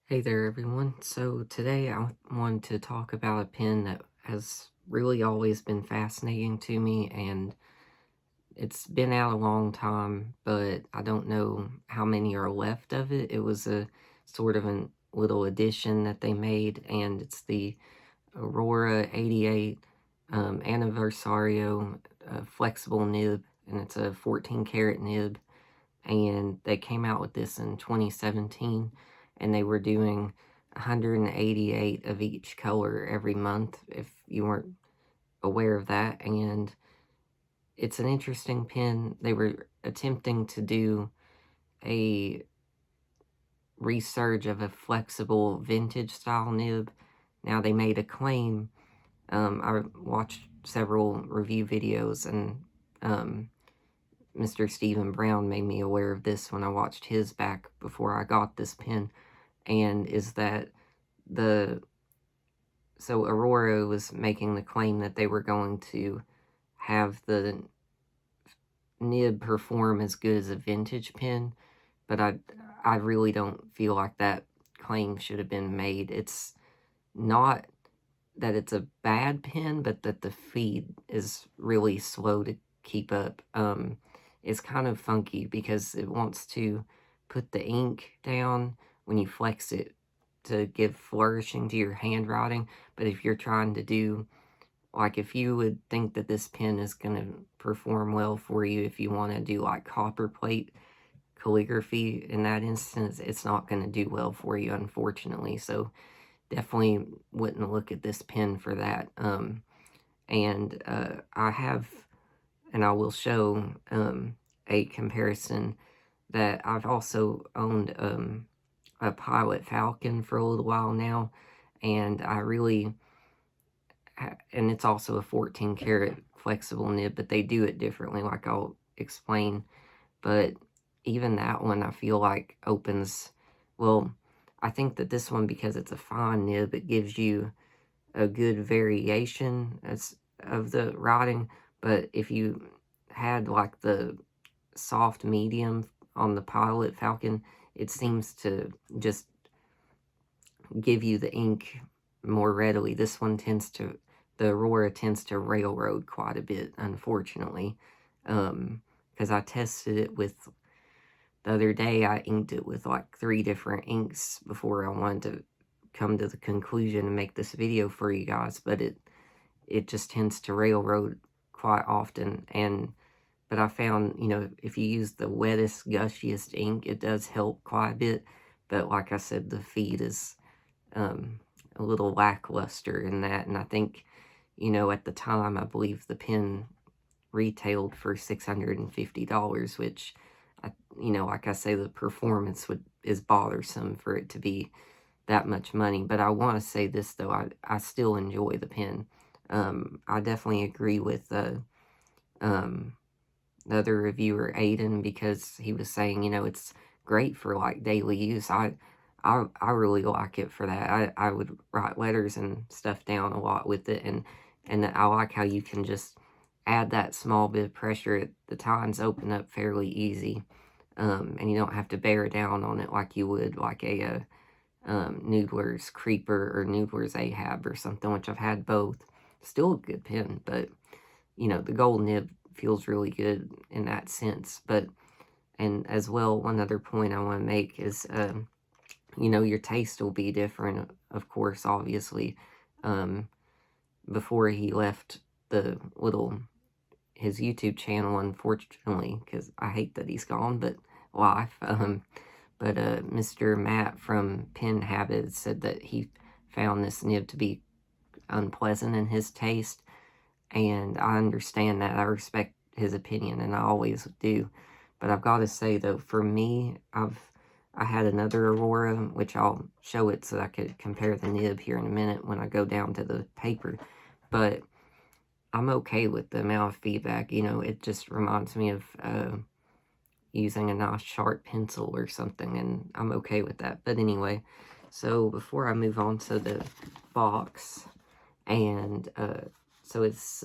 Hey there, everyone. So today I wanted to talk about a pen that has really always been fascinating to me, and it's been out a long time, but I don't know how many are left of it. It was a sort of a little addition that they made, and it's the Aurora 88 Anniversario flexible nib, and it's a 14 karat nib, and they came out with this in 2017, and they were doing 188 of each color every month, if you weren't aware of that. And it's an interesting pen. They were attempting to do a resurge of a flexible vintage style nib. Now, they made a claim. I watched several review videos, and Mr. Stephen Brown made me aware of this when I watched his back before I got this pen, and is that so Aurora was making the claim that they were going to have the nib perform as good as a vintage pen, but I really don't feel like that claim should have been made. It's not that it's a bad pen, but that the feed is really slow to keep up. It's kind of funky because it wants to put the ink down when you flex it to give flourishing to your handwriting. But if you're trying to do, like, if you would think that this pen is going to perform well for you, if you want to do like copper plate calligraphy in that instance, it's not going to do well for you, unfortunately. So definitely wouldn't look at this pen for that. And I have, and I will show a comparison that I've also owned a Pilot Falcon for a little while now, and I really, and it's also a 14 karat flexible nib, but they do it differently, like I'll explain. But even that one, I feel like opens, well, I think that this one, because it's a fine nib, it gives you a good variation of the writing. But if you had like the soft medium on the Pilot Falcon, it seems to just give you the ink more readily. This one the Aurora tends to railroad quite a bit, unfortunately. Because I tested it with, the other day, I inked it with like 3 different inks before I wanted to come to the conclusion and make this video for you guys, but it just tends to railroad quite often. But I found, if you use the wettest, gushiest ink, it does help quite a bit. But like I said, the feed is a little lackluster in that. And I think, at the time, I believe the pen retailed for $650, which, like I say, the performance is bothersome for it to be that much money. But I want to say this, though, I still enjoy the pen. I definitely agree with the other reviewer, Aiden, because he was saying, it's great for like daily use. I really like it for that. I would write letters and stuff down a lot with it, and I like how you can just add that small bit of pressure. The tines open up fairly easy, and you don't have to bear down on it like you would like a Noodler's Creeper or Noodler's Ahab or something, which I've had both. Still a good pen, but the gold nib feels really good in that sense. But, and as well, one other point I want to make is, your taste will be different, of course, obviously. Before he left his YouTube channel, unfortunately, because I hate that he's gone, but life. But Mr. Matt from Pen Habits said that he found this nib to be unpleasant in his taste, and I understand that. I respect his opinion, and I always do. But I've got to say, though, for me, I had another Aurora, which I'll show it so I could compare the nib here in a minute when I go down to the paper. But I'm okay with the amount of feedback. It just reminds me of using a nice sharp pencil or something, and I'm okay with that. But anyway, so before I move on to the box, and so it's,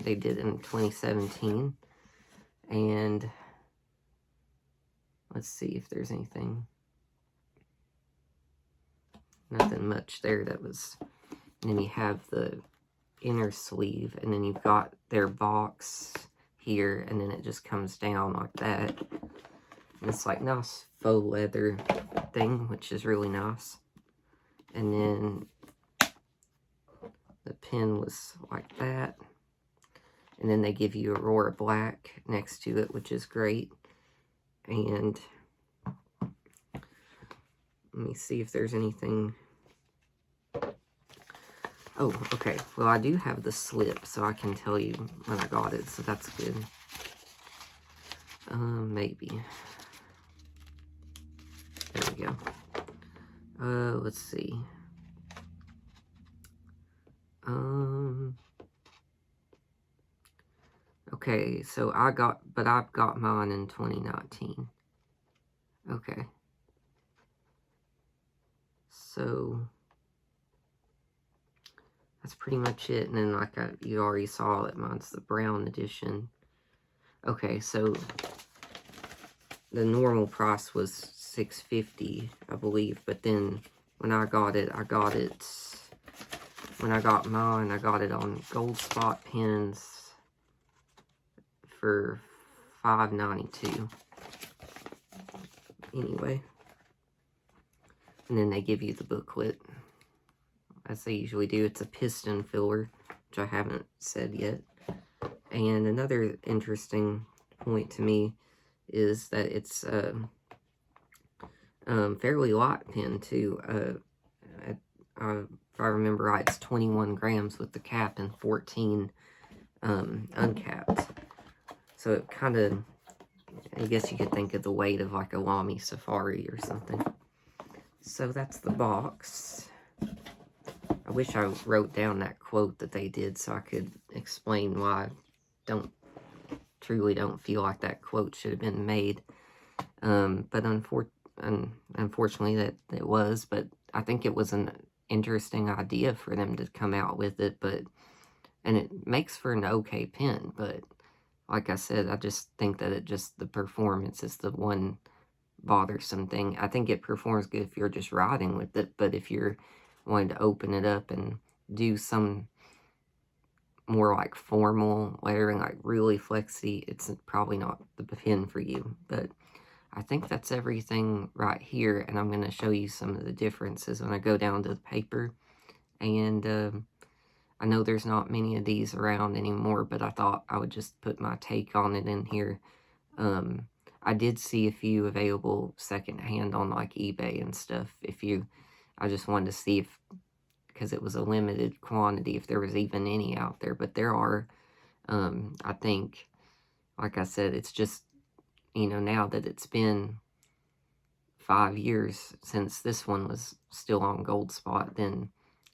they did it in 2017, and let's see if there's anything. nothing much there that was. And then you have the inner sleeve, and then you've got their box here, and then it just comes down like that. And it's like nice faux leather thing, which is really nice. And then the pin was like that. And then they give you Aurora Black next to it, which is great. And let me see if there's anything. Oh, okay. Well, I do have the slip, so I can tell you when I got it, so that's good. Maybe. There we go. Let's see. Okay, so I've got mine in 2019. Okay. So that's pretty much it. And then, like you already saw it, mine's the brown edition. Okay, so the normal price was $6.50, I believe. But then when I got it, when I got mine, I got it on gold spot pins for $5.92. Anyway. And then they give you the booklet, as they usually do. It's a piston filler, which I haven't said yet. And another interesting point to me is that it's a fairly light pen, too. If I remember right, it's 21 grams with the cap and 14 uncapped. So it kind of, I guess you could think of the weight of like a Lamy Safari or something. So that's the box. I wish I wrote down that quote that they did so I could explain why I truly don't feel like that quote should have been made. But unfortunately that it was, but I think it was an interesting idea for them to come out with it, and it makes for an okay pen, but like I said, I just think that the performance is the one bothersome thing. I think it performs good if you're just writing with it, but if you're wanting to open it up and do some more like formal lettering, like really flexy, it's probably not the pen for you. But I think that's everything right here, and I'm going to show you some of the differences when I go down to the paper. And I know there's not many of these around anymore, but I thought I would just put my take on it in here. I did see a few available secondhand on like eBay and stuff. I just wanted to see if, because it was a limited quantity, if there was even any out there. But there are, I think, like I said, it's just, now that it's been 5 years since this one was still on Gold Spot, then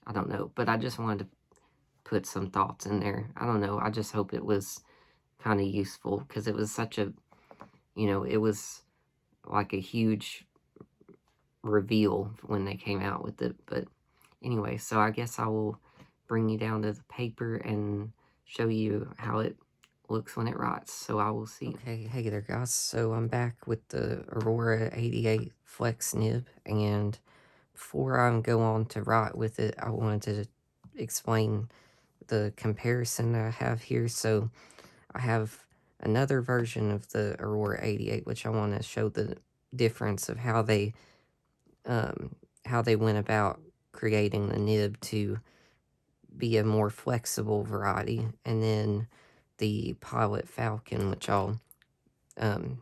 I don't know. But I just wanted to put some thoughts in there. I don't know. I just hope it was kind of useful, because it was such a, it was like a huge reveal when they came out with it. But anyway, so I guess I will bring you down to the paper and show you how it looks when it writes. So I will see. Okay, hey there guys. So I'm back with the Aurora 88 Flex nib, and before I go on to write with it, I wanted to explain the comparison that I have here. So I have another version of the Aurora 88, which I want to show the difference of how they went about creating the nib to be a more flexible variety, and then the Pilot Falcon, which I'll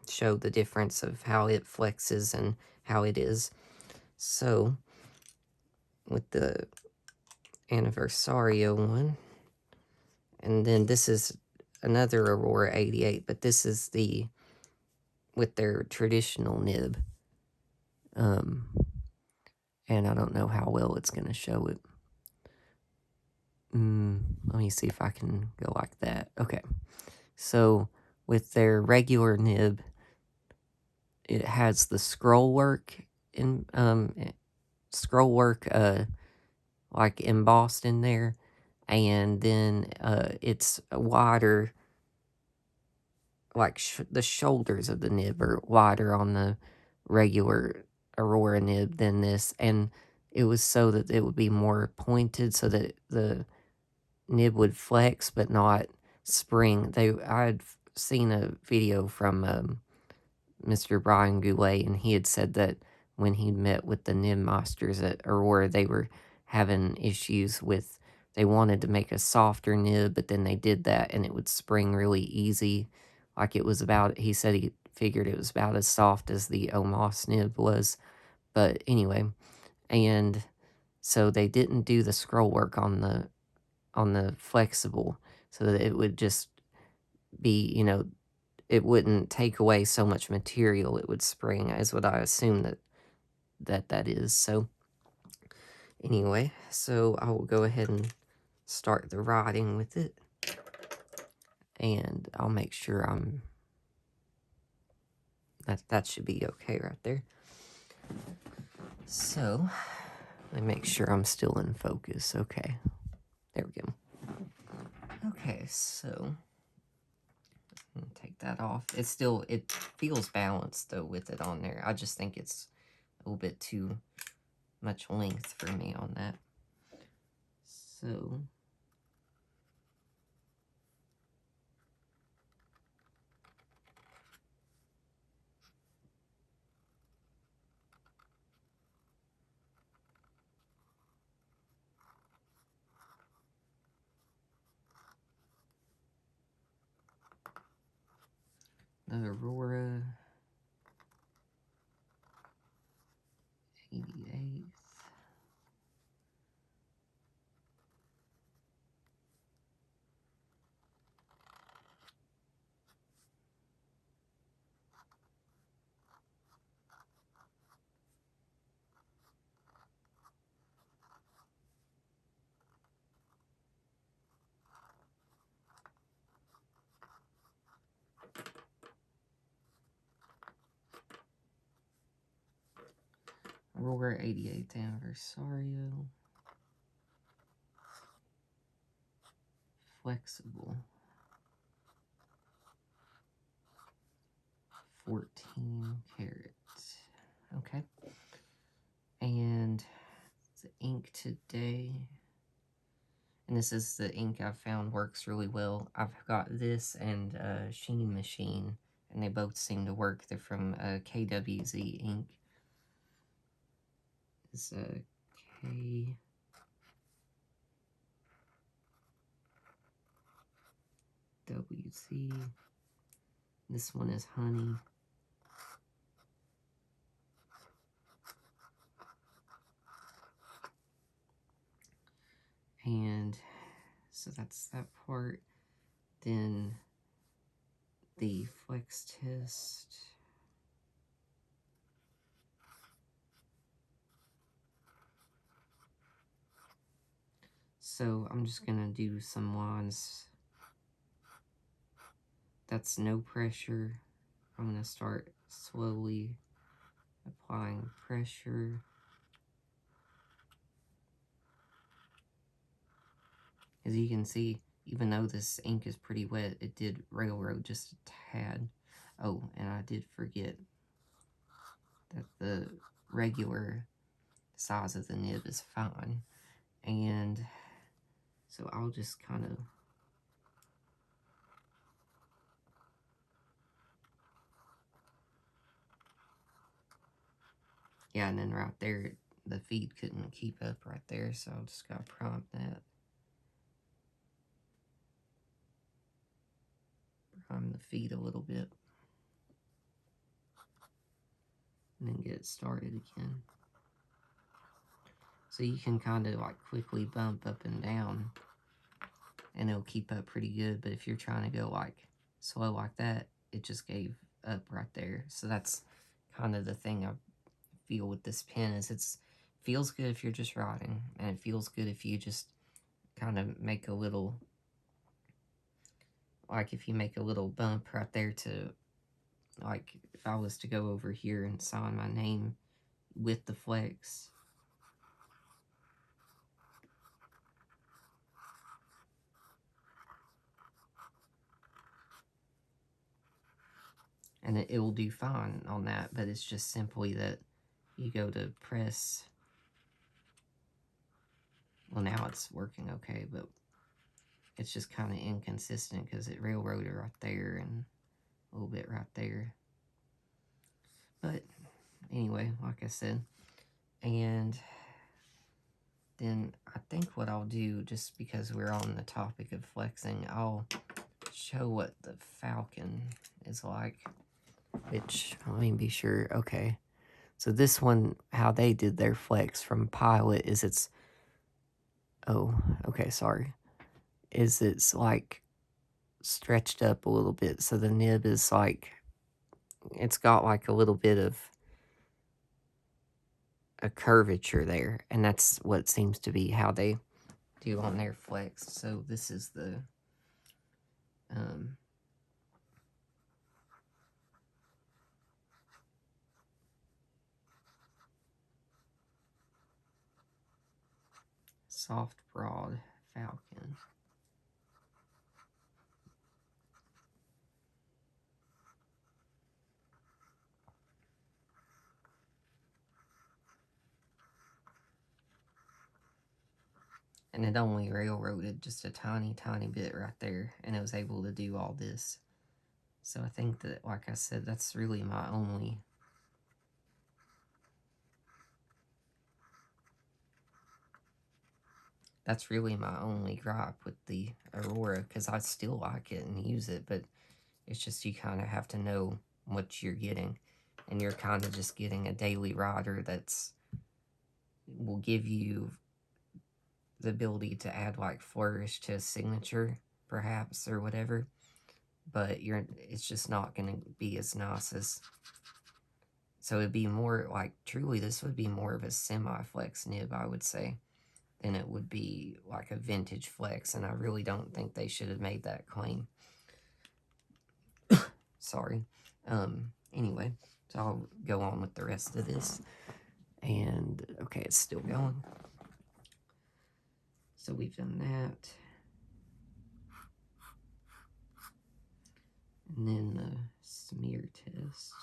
show the difference of how it flexes and how it is. So with the Anniversario one, and then this is another Aurora 88, but this is with their traditional nib. And I don't know how well it's going to show it. Let me see if I can go like that. Okay. So with their regular nib, it has the scroll work like embossed in there, and then it's wider, like the shoulders of the nib are wider on the regular Aurora nib than this, and it was so that it would be more pointed so that the nib would flex but not spring. I'd seen a video from Mr. Brian Goulet, and he had said that when he met with the nib masters at Aurora, they were having issues with, they wanted to make a softer nib, but then they did that and it would spring really easy. Like it was about, he said he figured it was about as soft as the Omos nib was. But anyway, and so they didn't do the scroll work on the flexible so that it would just be, it wouldn't take away so much material, it would spring, is what I assume that is. So anyway, so I will go ahead and start the riding with it, and I'll make sure that should be okay right there. So let me make sure I'm still in focus. Okay, there we go. Okay, so take that off. It feels balanced though with it on there. I just think it's a little bit too much length for me on that. So the Aurora 88th. Aurora 88th Anniversario. Flexible. 14 carats. Okay. And the ink today. And this is the ink I've found works really well. I've got this and Sheen Machine, and they both seem to work. They're from KWZ ink. It's KWZ. This one is Honey. And so that's that part. Then the flex test. So I'm just gonna do some lines. That's no pressure. I'm gonna start slowly applying pressure. As you can see, even though this ink is pretty wet, it did railroad just a tad. Oh, and I did forget that the regular size of the nib is fine. And so I'll just kind of and then right there, the feed couldn't keep up right there, so I just gotta prompt that. Prime the feed a little bit. And then get it started again. So you can kind of like quickly bump up and down, and it'll keep up pretty good. But if you're trying to go like slow like that, it just gave up right there. So that's kind of the thing I feel with this pen, is it feels good if you're just writing, and it feels good if you just kind of make a little, like if you make a little bump right there to, like if I was to go over here and sign my name with the flex. And it will do fine on that, but it's just simply that you go to press Well, now it's working okay, but it's just kind of inconsistent because it railroaded right there and a little bit right there. But anyway, like I said, and then I think what I'll do, just because we're on the topic of flexing, I'll show what the Falcon is like, which, let me be sure. Okay, so this one, how they did their flex from Pilot is it's, oh, okay, sorry, is it's like stretched up a little bit, so the nib is like, it's got like a little bit of a curvature there, and that's what seems to be how they do on their flex. So this is the soft broad Falcon. And it only railroaded just a tiny, tiny bit right there, and it was able to do all this. So I think that, like I said, that's really my only gripe with the Aurora, because I still like it and use it, but it's just you kind of have to know what you're getting, and you're kind of just getting a daily rider that's will give you the ability to add like flourish to a signature, perhaps, or whatever, but it's just not going to be as nice as. So it'd be more like, truly, this would be more of a semi-flex nib, I would say, than it would be like a vintage flex, and I really don't think they should have made that claim. Sorry. Anyway, so I'll go on with the rest of this. And, okay, it's still going. So we've done that. And then the smear test.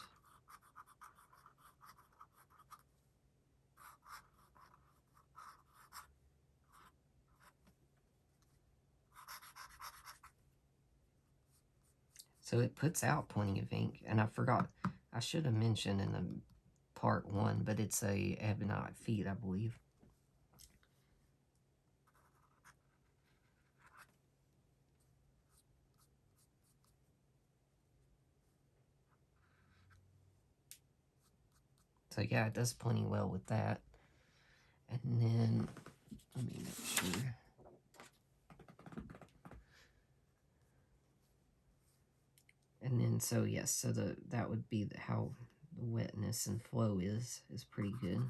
So it puts out plenty of ink, and I forgot, I should have mentioned in the part 1, but it's a ebonite feet, I believe. So yeah, it does plenty well with that. And then, let me make sure. And then, so yes, so that would be how the wetness and flow is pretty good.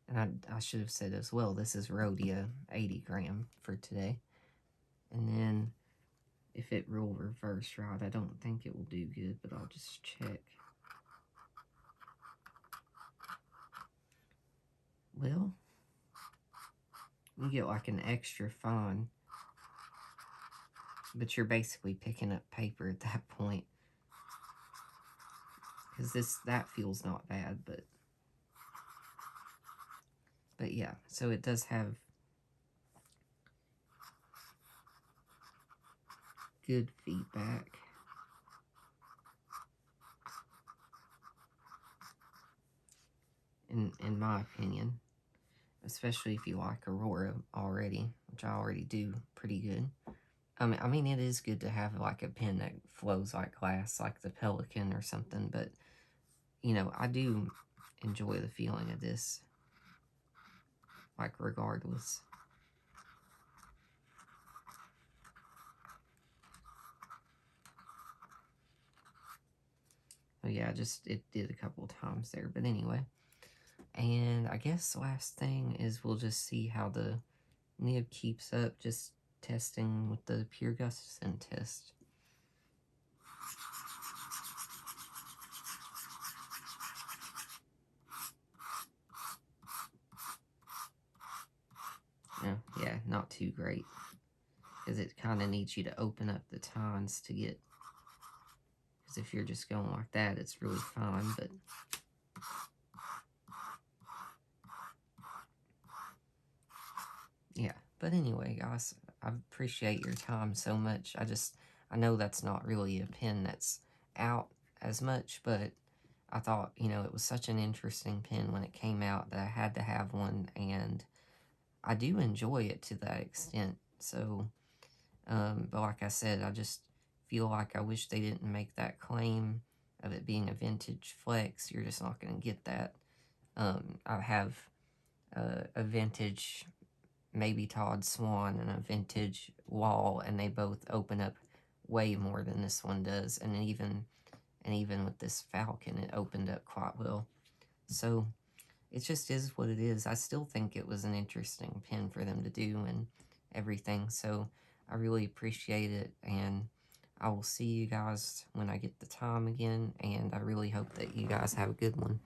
And I should have said as well, this is Rhodia 80 gram for today. And then, if it will reverse right, I don't think it will do good, but I'll just check. Well, you get like an extra fine, but you're basically picking up paper at that point. Because that feels not bad, but yeah, so it does have good feedback. In my opinion, especially if you like Aurora already, which I already do pretty good. I mean, it is good to have like a pen that flows like glass, like the Pelican or something, but, you know, I do enjoy the feeling of this, like, regardless. So yeah, it did a couple times there, but anyway. And I guess the last thing is we'll just see how the nib keeps up, just testing with the Pure Gustafson test. Yeah, not too great, because it kind of needs you to open up the tines to get, because if you're just going like that, it's really fine, but But anyway, guys, I appreciate your time so much. I know that's not really a pen that's out as much, but I thought, it was such an interesting pen when it came out that I had to have one, and I do enjoy it to that extent. So, but like I said, I just feel like I wish they didn't make that claim of it being a vintage flex. You're just not going to get that. I have a vintage maybe Todd Swan and a vintage wall, and they both open up way more than this one does. And even with this Falcon, it opened up quite well. So it just is what it is. I still think it was an interesting pen for them to do and everything. So I really appreciate it, and I will see you guys when I get the time again, and I really hope that you guys have a good one.